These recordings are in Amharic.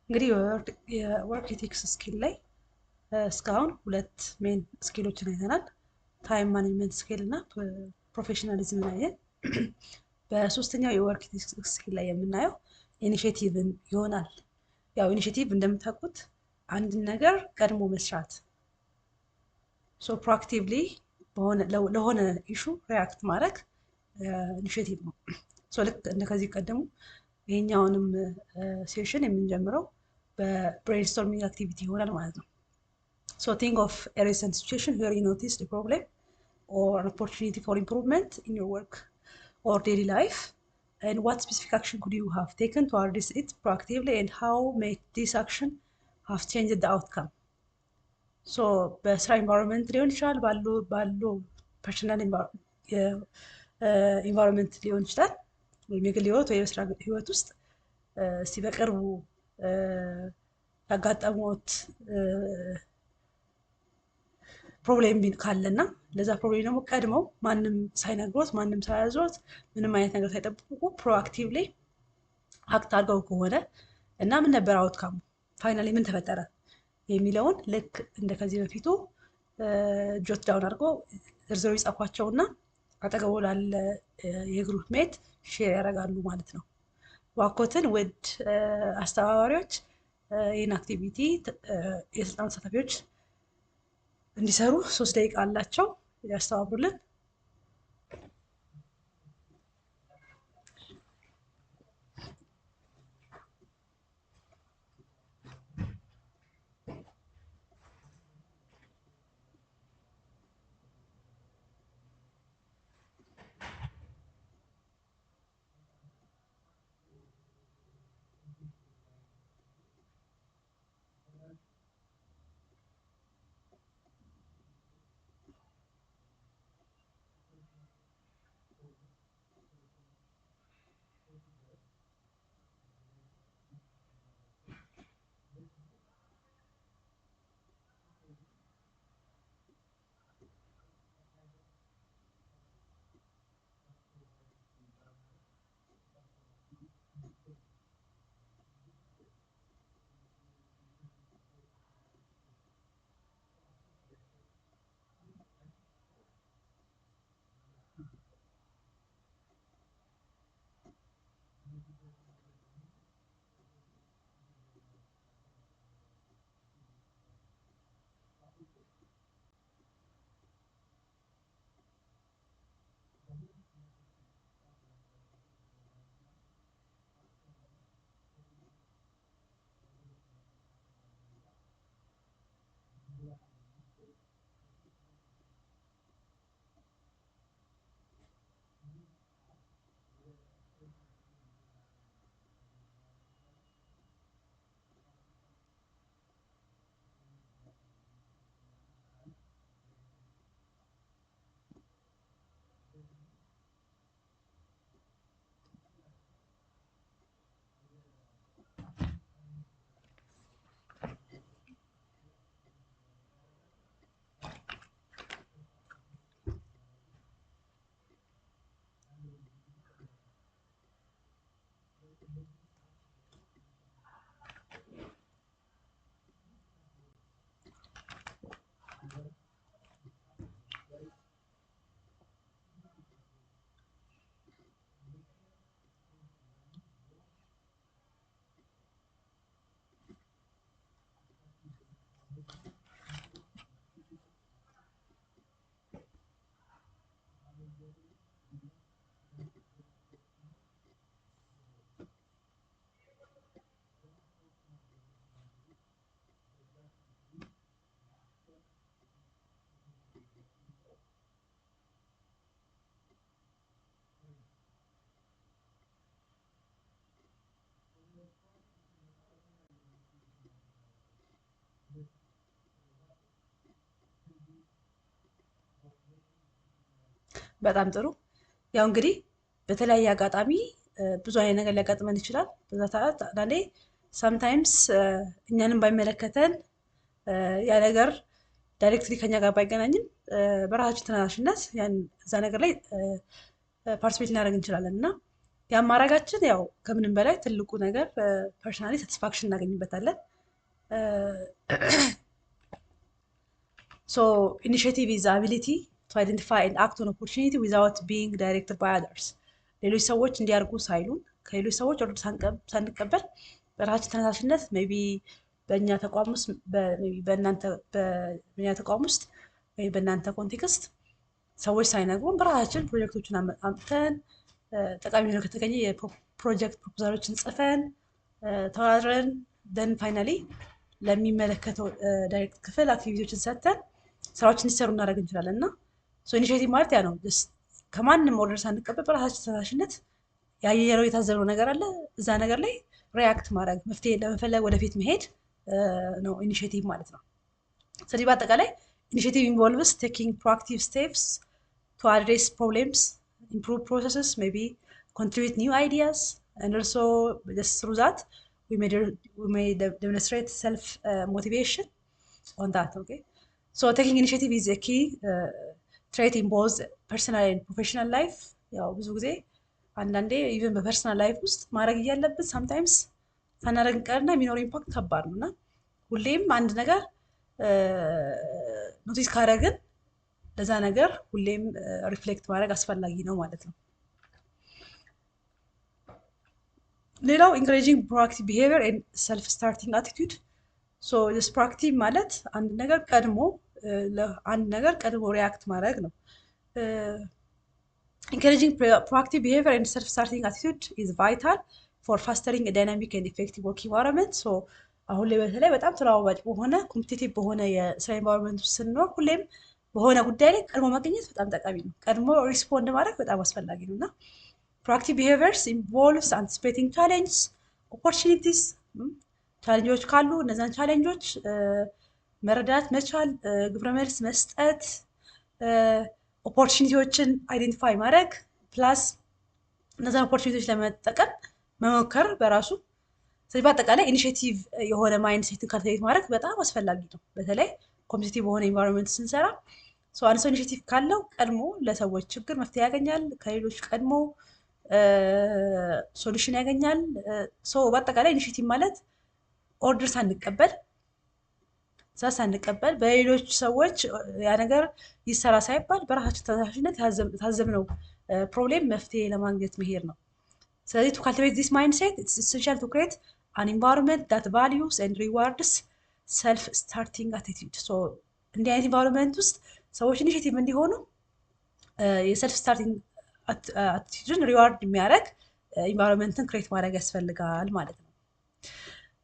እንግዲህ የወርክ ኤቲክስ ስኪል ላይ እስካሁን ሁለት ሜን ስኪሎችን አይተናል። ታይም ማኔጅመንት ስኪል እና ፕሮፌሽናሊዝም ላይ በሶስተኛው የወርክ ኤቲክስ ስኪል ላይ የምናየው ኢኒሼቲቭን ይሆናል። ያው ኢኒሼቲቭ እንደምታውቁት አንድን ነገር ቀድሞ መስራት ሶ ፕሮአክቲቭሊ ለሆነ ኢሹ ሪያክት ማድረግ ኢኒሼቲቭ ነው። ሶ ልክ እንደ ከዚህ ቀደሙ ይሄኛውንም ሴሽን የምንጀምረው በብሬንስቶርሚንግ አክቲቪቲ ይሆናል ማለት ነው። So think of a recent situation where you noticed a problem or an opportunity for improvement in your work or daily life, and what specific action could you have taken to address it proactively, and how may this action have changed the outcome? So በስራ ኢንቫይሮንመንት ሊሆን ይችላል፣ ባለው ፐርሰናል ኢንቫይሮንመንት ሊሆን ይችላል፣ ወይም የግል ህይወት ወይ የስራ ህይወት ውስጥ እስቲ በቅርቡ ያጋጠሙት ፕሮብሌም ካለና ለዛ ፕሮብሌም ደግሞ ቀድመው ማንም ሳይነግሮት ማንም ሳያዞት ምንም አይነት ነገር ሳይጠብቁ ፕሮአክቲቭሊ አክት አድርገው ከሆነ እና ምን ነበር አውትካሙ ፋይናሊ ምን ተፈጠረ የሚለውን ልክ እንደ ከዚህ በፊቱ ጆት ዳውን አድርጎ ዝርዝሩ ይጻፏቸውና አጠገቡ ላለ የግሩፕ ሜት ሼር ያደርጋሉ ማለት ነው። ዋኮትን ውድ አስተባባሪዎች ይህን አክቲቪቲ የስልጠና ተሳታፊዎች እንዲሰሩ 3 ደቂቃ አላቸው ያስተባብሩልን። በጣም ጥሩ። ያው እንግዲህ በተለያየ አጋጣሚ ብዙ አይነት ነገር ሊያጋጥመን ይችላል። በዛ ሰዓት አንዳንዴ ሳምታይምስ እኛንም ባይመለከተን ያ ነገር ዳይሬክትሊ ከኛ ጋር ባይገናኝም በራሳችን ተነሳሽነት ያን እዛ ነገር ላይ ፓርቲሲፔት ልናደርግ እንችላለን እና ያማራጋችን ያው ከምንም በላይ ትልቁ ነገር ፐርሰናሊ ሳቲስፋክሽን እናገኝበታለን። ሶ ኢኒሺዬቲቭ ኢዝ አቢሊቲ ቱ አይደንቲፋይ ኤንድ አክት ኦን ኦፖርቹኒቲ ዊዛውት ቢንግ ዳይሬክትድ ባይ አዘርስ። ሌሎች ሰዎች እንዲያርጉ ሳይሉን ከሌሎች ሰዎች ኦርደር ሳንቀበል በራሳችን ተነሳሽነት ሜይ ቢ በእኛ ተቋም ውስጥ በእኛ ተቋም ውስጥ ወይ በእናንተ ኮንቴክስት ሰዎች ሳይነግሩን በራሳችን ፕሮጀክቶችን አምጥተን ጠቃሚ ነው ከተገኘ የፕሮጀክት ፕሮፖዛሎችን ጽፈን ተወዳድረን ደን ፋይናሊ ለሚመለከተው ዳይሬክት ክፍል አክቲቪቲዎችን ሰጥተን ስራዎችን እንዲሰሩ እናደርግ እንችላለን። እና ኢኒሺዬቲቭ ማለት ያ ነው። ከማንም ኦርደር ሳንቀበል በራሳችን ተነሳሽነት ያየነው የታዘብነው ነገር አለ፣ እዛ ነገር ላይ ሪያክት ማድረግ መፍትሄ ለመፈለግ ወደፊት መሄድ ነው ኢኒሺዬቲቭ ማለት ነው። ስለዚህ በአጠቃላይ ኢኒሺዬቲቭ ኢንቮልቭስ ቴኪንግ ፕሮአክቲቭ ስቴፕስ ቱ አድሬስ ፕሮብሌምስ improve processes, maybe contribute new ideas, and also just through that we may demonstrate self motivation on that. Okay, so taking initiative is a key trait in both personal and professional life. ያው ብዙ ጊዜ አንዳንዴ ኢቨን በፐርሰናል ላይፍ ውስጥ ማድረግ እያለብን ሳምታይምስ ሳናደርግ ቀርና የሚኖረው ኢምፓክት ከባድ ነው እና ሁሌም አንድ ነገር ኖቲስ ካደረግን ለዛ ነገር ሁሌም ሪፍሌክት ማድረግ አስፈላጊ ነው ማለት ነው። ሌላው ኢንካሬጂንግ ፕሮአክቲቭ ቢሄቪየር ኤንድ ሰልፍ ስታርቲንግ አቲቲዩድ። ሶ ዲስ ፕሮአክቲቭ ማለት አንድ ነገር ቀድሞ ሪያክት ማድረግ ነው። ኢንካሬጂንግ ፕሮአክቲቭ ቢሄቪየር ኤንድ ሰልፍ ስታርቲንግ አቲቲዩድ ኢዝ ቫይታል ፎር ፋስተሪንግ ዳይናሚክ ኤንድ ኢፌክቲቭ ወርክ ኢንቫይሮንመንት። ሶ አሁን ላይ በተለይ በጣም ተለዋዋጭ በሆነ ኮምፒቲቲቭ በሆነ የስራ ኢንቫይሮንመንት ውስጥ ስንኖር ሁሌም በሆነ ጉዳይ ላይ ቀድሞ መገኘት በጣም ጠቃሚ ነው። ቀድሞ ሪስፖንድ ማድረግ በጣም አስፈላጊ ነው እና ፕሮአክቲቭ ቢሄቪየርስ ኢንቮልቭስ አንቲሲፔቲንግ ቻሌንጅስ ኦፖርቹኒቲስ። ቻሌንጆች ካሉ እነዛን ቻሌንጆች መረዳት መቻል፣ ግብረ መልስ መስጠት፣ ኦፖርቹኒቲዎችን አይዴንቲፋይ ማድረግ ፕላስ እነዛን ኦፖርቹኒቲዎች ለመጠቀም መሞከር በራሱ። ስለዚህ በአጠቃላይ ኢኒሺዬቲቭ የሆነ ማይንድ ሴትን ካልቲቬት ማድረግ በጣም አስፈላጊ ነው። በተለይ ኮምፒቲቲቭ በሆነ ኢንቫይሮንመንት ስንሰራ አንድ ሰው ኢኒሺዬቲቭ ካለው ቀድሞ ለሰዎች ችግር መፍትሄ ያገኛል፣ ከሌሎች ቀድሞ ሶሉሽን ያገኛል። በአጠቃላይ ኢኒሺዬቲቭ ማለት ኦርደር ሳንቀበል በሌሎች ሰዎች ያ ነገር ይሰራ ሳይባል በራሳችን ተነሳሽነት የታዘብነው ፕሮብሌም መፍትሄ ለማግኘት መሄድ ነው። ስለዚህ ቱ ካልቲቬት ዚስ ማይንድሴት ኢትስ ኢሰንሻል ቱ ክሬት አን ኢንቫይሮንመንት ዳት ቫልዩስ ኤንድ ሪዋርድስ ሰልፍ ስታርቲንግ አቲቲዩድ። እንዲህ አይነት ኢንቫይሮንመንት ውስጥ ሰዎች ኢኒሺዬቲቭ እንዲሆኑ የሰልፍ ስታርቲንግ አቲቲዩድን ሪዋርድ የሚያደርግ ኢንቫይሮንመንትን ክሬት ማድረግ ያስፈልጋል ማለት ነው።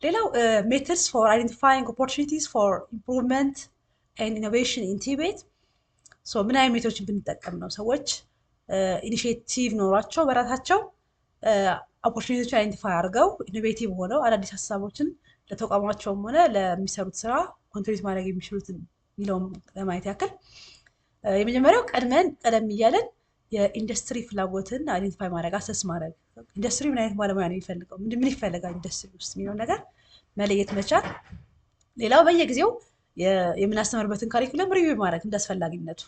ሌላው ሜተድስ ፎር አይደንቲፋይንግ ኦፖርቹኒቲስ ፎር ኢምፕሩቭመንት ኤንድ ኢኖቬሽን ኢን ቲቤት። ምን አይነት ሜቶዶችን ብንጠቀም ነው ሰዎች ኢኒሺዬቲቭ ኖሯቸው በራሳቸው ኦፖርቹኒቲዎችን አይደንቲፋይ አድርገው ኢኖቬቲቭ ሆነው አዳዲስ ሀሳቦችን ለተቋማቸውም ሆነ ለሚሰሩት ስራ ኮንትሪቢዩት ማድረግ የሚችሉትን የሚለውን ለማየት ያክል የመጀመሪያው ቀደም እያለን የኢንዱስትሪ ፍላጎትን አይደንቲፋይ ማድረግ አሰስ ማድረግ። ኢንዱስትሪ ምን አይነት ባለሙያ ነው የሚፈልገው፣ ምን ይፈልጋል ኢንዱስትሪ ውስጥ የሚለውን ነገር መለየት መቻል። ሌላው በየጊዜው የምናስተምርበትን ካሪኩለም ሪቪው ማድረግ እንዳስፈላጊነቱ።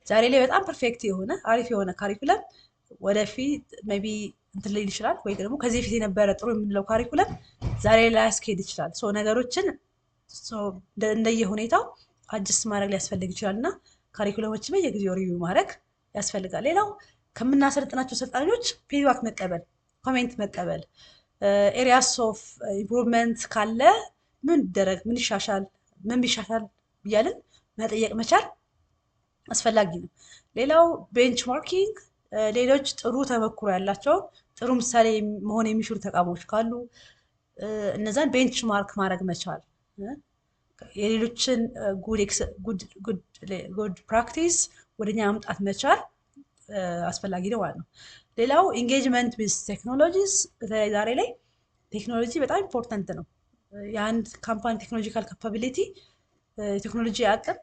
ዛሬ ላይ በጣም ፐርፌክት የሆነ አሪፍ የሆነ ካሪኩለም ወደፊት ሜይ ቢ እንትን ሊል ይችላል፣ ወይ ደግሞ ከዚህ በፊት የነበረ ጥሩ የምንለው ካሪኩለም ዛሬ ላይ ያስኬድ ይችላል። ነገሮችን እንደየ ሁኔታው አጅስት ማድረግ ሊያስፈልግ ይችላል እና ካሪኩለሞችን በየጊዜው ሪቪው ማድረግ ያስፈልጋል። ሌላው ከምናሰለጥናቸው ሰልጣኞች ፊድባክ መቀበል፣ ኮሜንት መቀበል፣ ኤሪያስ ኦፍ ኢምፕሩቭመንት ካለ ምን ይደረግ፣ ምን ቢሻሻል እያልን መጠየቅ መቻል አስፈላጊ ነው። ሌላው ቤንች ማርኪንግ፣ ሌሎች ጥሩ ተመክሮ ያላቸው ጥሩ ምሳሌ መሆን የሚችሉ ተቋሞች ካሉ እነዛን ቤንች ማርክ ማድረግ መቻል፣ የሌሎችን ጉድ ፕራክቲስ ወደኛ ማምጣት መቻል አስፈላጊ ነው ማለት ነው። ሌላው ኢንጌጅመንት ዊዝ ቴክኖሎጂስ። በተለይ ዛሬ ላይ ቴክኖሎጂ በጣም ኢምፖርታንት ነው። የአንድ ካምፓኒ ቴክኖሎጂካል ካፓቢሊቲ ቴክኖሎጂ አቅም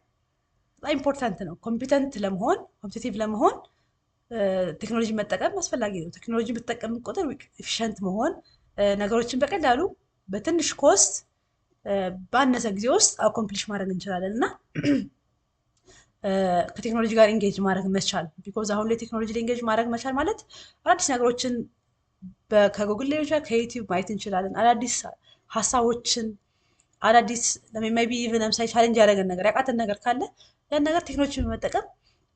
በጣም ኢምፖርታንት ነው። ኮምፒቲቲቭ ለመሆን ቴክኖሎጂ መጠቀም አስፈላጊ ነው። ቴክኖሎጂ በተጠቀም ቁጥር ኤፊሽንት መሆን፣ ነገሮችን በቀላሉ በትንሽ ኮስት ባነሰ ጊዜ ውስጥ አኮምፕሊሽ ማድረግ እንችላለን እና ከቴክኖሎጂ ጋር ኢንጌጅ ማድረግ መቻል። ቢኮዝ አሁን ላይ ቴክኖሎጂ ላይ ኢንጌጅ ማድረግ መቻል ማለት አዳዲስ ነገሮችን ከጉግል ሊሆን ይችላል ከዩቲዩብ ማየት እንችላለን። አዳዲስ ሀሳቦችን አዳዲስ ሜቢ ኢቭን ለምሳሌ ቻሌንጅ ያደረገን ነገር ያቃተን ነገር ካለ ያን ነገር ቴክኖሎጂ በመጠቀም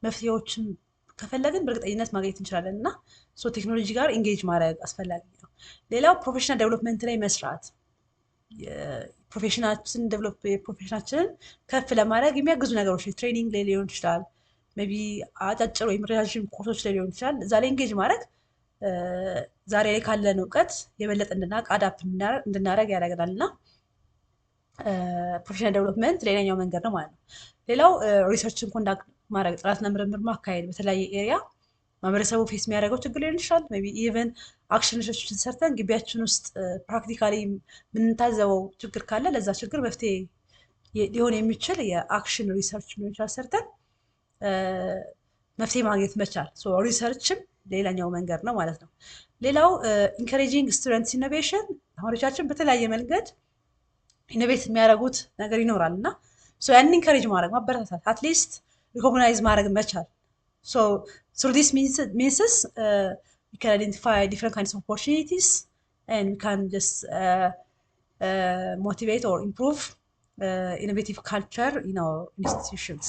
መፍትሄዎችን ከፈለግን በእርግጠኝነት ማግኘት እንችላለን እና ቴክኖሎጂ ጋር ኢንጌጅ ማድረግ አስፈላጊ ነው። ሌላው ፕሮፌሽናል ዴቨሎፕመንት ላይ መስራት ፕሮፌሽናችንን ከፍ ለማድረግ የሚያግዙ ነገሮች ትሬኒንግ ላይ ሊሆን ይችላል። ሜቢ አጫጭር ወይም ረዣዥም ኮርሶች ላይ ሊሆን ይችላል። እዛ ላይ ኢንጌጅ ማድረግ ዛሬ ላይ ካለን እውቀት የበለጠ እንድናውቅ አዳፕት እንድናደርግ ያደርገናል እና ፕሮፌሽናል ዴቨሎፕመንት ሌላኛው መንገድ ነው ማለት ነው። ሌላው ሪሰርችን ኮንዳክት ማድረግ ጥናትና ምርምር ማካሄድ በተለያየ ኤሪያ ማህበረሰቡ ፌስ የሚያደርገው ችግር ሊሆን ይችላል። ሜቢ ኢቨን አክሽን ሪሰርችን ሰርተን ግቢያችን ውስጥ ፕራክቲካሊ የምንታዘበው ችግር ካለ ለዛ ችግር መፍትሄ ሊሆን የሚችል የአክሽን ሪሰርች ሊሆን ይችላል ሰርተን መፍትሄ ማግኘት መቻል። ሪሰርችም ሌላኛው መንገድ ነው ማለት ነው። ሌላው ኢንካሬጂንግ ስቱደንትስ ኢኖቬሽን ተማሪዎቻችን በተለያየ መንገድ ኢኖቬት የሚያደርጉት ነገር ይኖራል እና ያንን ኢንካሬጅ ማድረግ ማበረታታት አትሊስት ሪኮግናይዝ ማድረግ መቻል። through this means we can identify different kinds of opportunities and we can just motivate or improve innovative culture in our institutions.